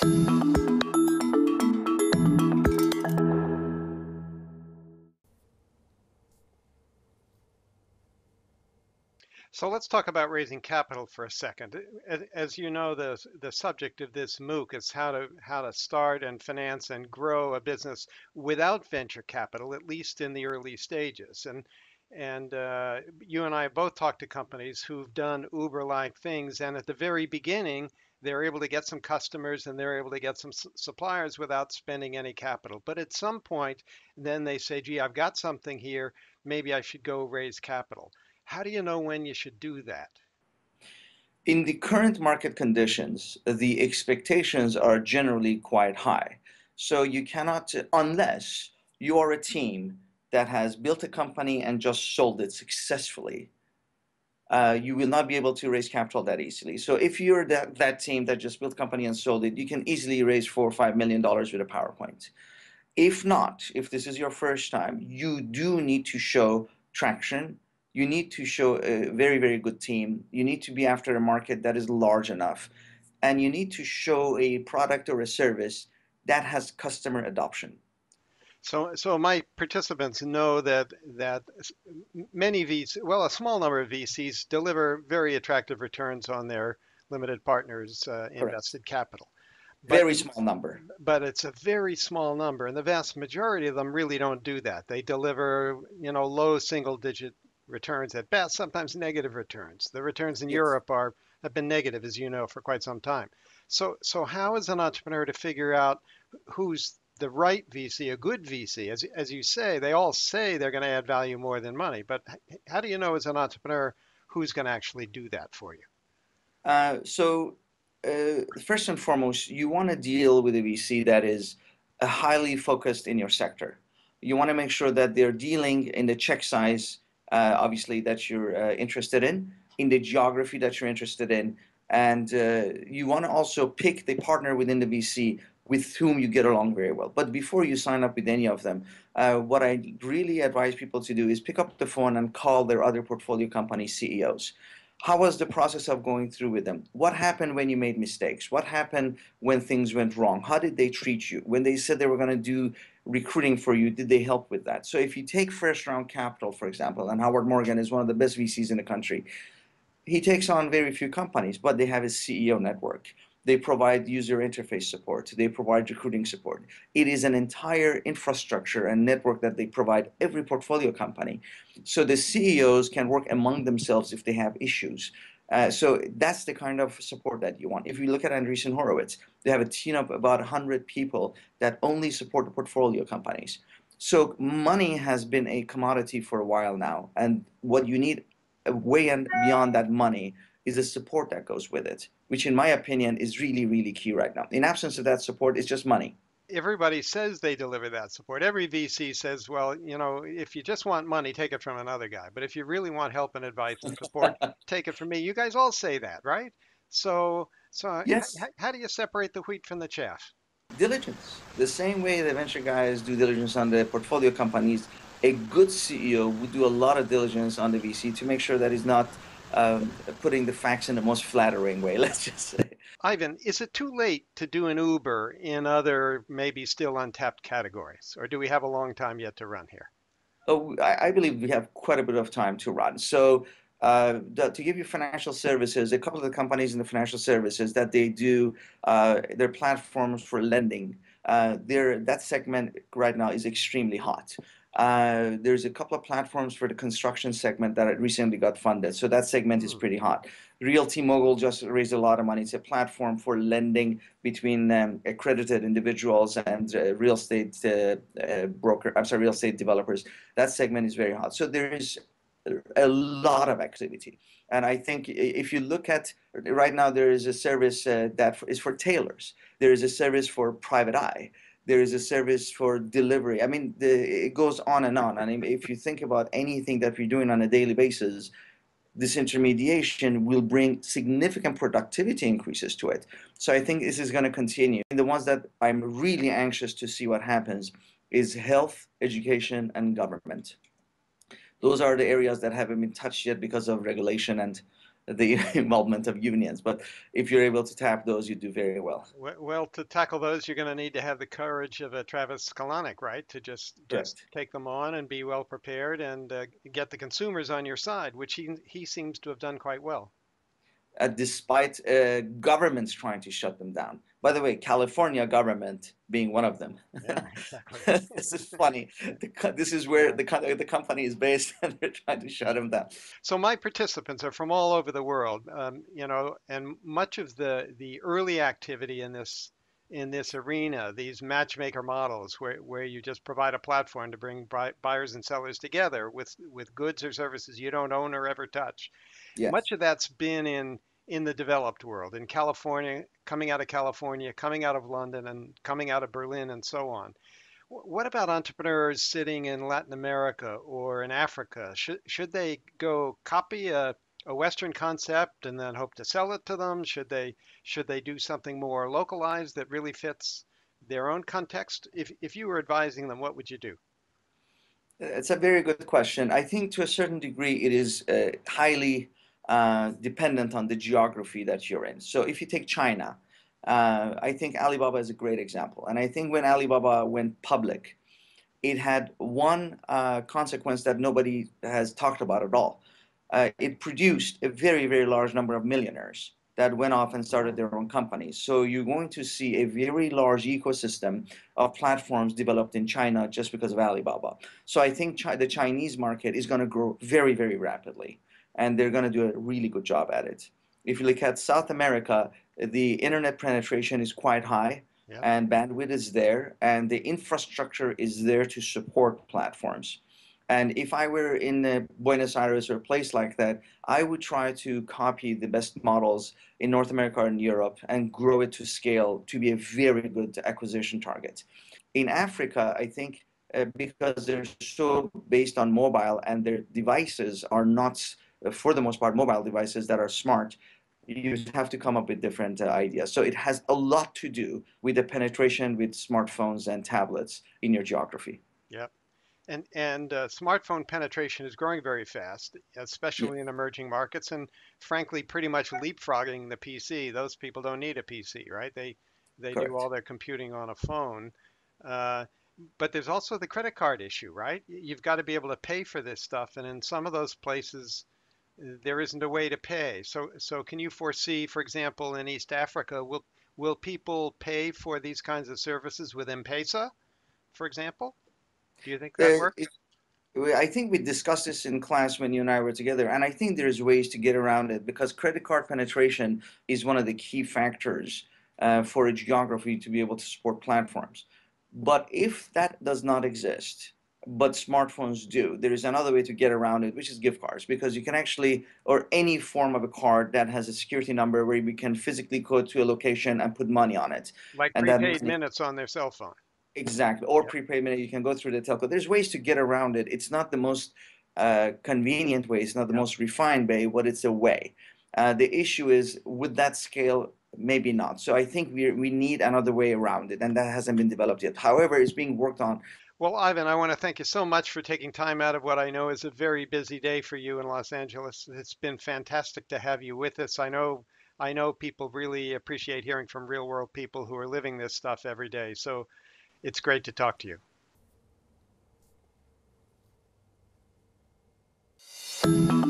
So let's talk about raising capital for a second. As you know, the subject of this MOOC is how to start and finance and grow a business without venture capital, at least in the early stages. And you and I both talked to companies who've done Uber-like things, and at the very beginning, they're able to get some customers and they're able to get some suppliers without spending any capital. But at some point, then they say, "Gee, I've got something here. Maybe I should go raise capital." How do you know when you should do that? In the current market conditions, the expectations are generally quite high. So you cannot, unless you are a team that has built a company and just sold it successfully, you will not be able to raise capital that easily. So if you're that team that just built a company and sold it, you can easily raise $4 or $5 million with a PowerPoint. If not, if this is your first time, you do need to show traction. You need to show a very, very good team. You need to be after a market that is large enough. And you need to show a product or a service that has customer adoption. So my participants know that many VCs, well, a small number of VCs deliver very attractive returns on their limited partners Correct. invested capital. But Very small number. but it's a very small number, and the vast majority of them really don't do that. They deliver, low single digit returns at best, sometimes negative returns. The returns in Yes. Europe have been negative, as you know, for quite some time. So how is an entrepreneur to figure out who's the right VC, a good VC? As you say, they all say they're going to add value more than money, but how do you know as an entrepreneur who's going to actually do that for you? First and foremost, you want to deal with a VC that is highly focused in your sector. You want to make sure that they're dealing in the check size, obviously, that you're interested in the geography that you're interested in, and you want to also pick the partner within the VC with whom you get along very well. But before you sign up with any of them, what I really advise people to do is pick up the phone and call their other portfolio company CEOs. How was the process of going through with them? What happened when you made mistakes? What happened when things went wrong? How did they treat you? When they said they were going to do recruiting for you, did they help with that? So if you take first round capital, for example, and Howard Morgan is one of the best VCs in the country, he takes on very few companies, but they have a CEO network. They provide user interface support. They provide recruiting support. It is an entire infrastructure and network that they provide every portfolio company. So the CEOs can work among themselves if they have issues. So that's the kind of support that you want. If you look at Andreessen Horowitz, they have a team of about 100 people that only support the portfolio companies. So money has been a commodity for a while now. And what you need way and beyond that money is the support that goes with it, which in my opinion is really, really key right now. In absence of that support, it's just money. Everybody says they deliver that support. Every VC says, well, if you just want money, take it from another guy. But if you really want help and advice and support, take it from me. You guys all say that, right? So Yes, how do you separate the wheat from the chaff? diligence. The same way the venture guys do diligence on the portfolio companies, a good CEO would do a lot of diligence on the VC to make sure that he's not putting the facts in the most flattering way, let's just say. Ivan, is it too late to do an Uber in other maybe still untapped categories, or do we have a long time yet to run here? Oh, I believe we have quite a bit of time to run. So, to give you financial services, a couple of the companies in the financial services that they do their platforms for lending, that segment right now is extremely hot. There's a couple of platforms for the construction segment that recently got funded, so that segment is Hmm. pretty hot. Realty Mogul just raised a lot of money. It's a platform for lending between accredited individuals and real estate real estate developers. That segment is very hot. So there is a lot of activity. And I think if you look at right now, there is a service that is for tailors. There is a service for private eye. There is a service for delivery. I mean, it goes on and on. And if you think about anything that we're doing on a daily basis, this intermediation will bring significant productivity increases to it. So I think this is going to continue. And the ones that I'm really anxious to see what happens is health, education, and government. Those are the areas that haven't been touched yet because of regulation and the involvement of unions. But if you're able to tap those, you do very well. Well, to tackle those, you're going to need to have the courage of a Travis Kalanick, right? To just Correct. take them on and be well prepared and get the consumers on your side, which he seems to have done quite well. Despite governments trying to shut them down. By the way, California government being one of them. Yeah, exactly. This is funny. This is where Yeah. the company is based, and they're trying to shut them down. So my participants are from all over the world, and much of the early activity in this arena, these matchmaker models, where you just provide a platform to bring buyers and sellers together with goods or services you don't own or ever touch. Yes. Much of that's been in the developed world, in California, coming out of London, and coming out of Berlin, and so on. What about entrepreneurs sitting in Latin America or in Africa? Should they go copy a Western concept and then hope to sell it to them? Should they do something more localized that really fits their own context? If you were advising them, what would you do? It's a very good question. I think to a certain degree it is highly dependent on the geography that you're in. So if you take China, I think Alibaba is a great example. And I think when Alibaba went public, it had one consequence that nobody has talked about at all. It produced a very, very large number of millionaires that went off and started their own companies. So you're going to see a very large ecosystem of platforms developed in China just because of Alibaba. So I think the Chinese market is going to grow very, very rapidly, and they're going to do a really good job at it. If you look at South America, the internet penetration is quite high Yeah. and bandwidth is there, and the infrastructure is there to support platforms. And if I were in Buenos Aires or a place like that, I would try to copy the best models in North America and Europe and grow it to scale to be a very good acquisition target. In Africa, I think because they're so based on mobile and their devices are not, for the most part, mobile devices that are smart, you have to come up with different ideas. So it has a lot to do with the penetration with smartphones and tablets in your geography. Yeah. And smartphone penetration is growing very fast, Yeah, especially in emerging markets, and frankly, pretty much leapfrogging the PC. Those people don't need a PC, right? They do all correct. their computing on a phone. Uh, but there's also the credit card issue, right? You've got to be able to pay for this stuff, and in some of those places, there isn't a way to pay. So can you foresee, for example, in East Africa, will people pay for these kinds of services with M-Pesa, for example? Do you think that Uh, works? it, I think we discussed this in class when you and I were together, and I think there's ways to get around it because credit card penetration is one of the key factors for a geography to be able to support platforms. But if that does not exist, but smartphones do, there is another way to get around it, which is gift cards, because you can actually, or any form of a card that has a security number where we can physically go to a location and put money on it, Like and that prepaid money. minutes on their cell phone. Exactly, or Yep. prepayment, you can go through the telco. There's ways to get around it. It's not the most convenient way, it's not the Yep. most refined way, but it's a way. The issue is, with that scale, maybe not. So I think we need another way around it, and that hasn't been developed yet. However, it's being worked on. Well, Ivan, I want to thank you so much for taking time out of what I know is a very busy day for you in Los Angeles. It's been fantastic to have you with us. I know people really appreciate hearing from real world people who are living this stuff every day. So it's great to talk to you.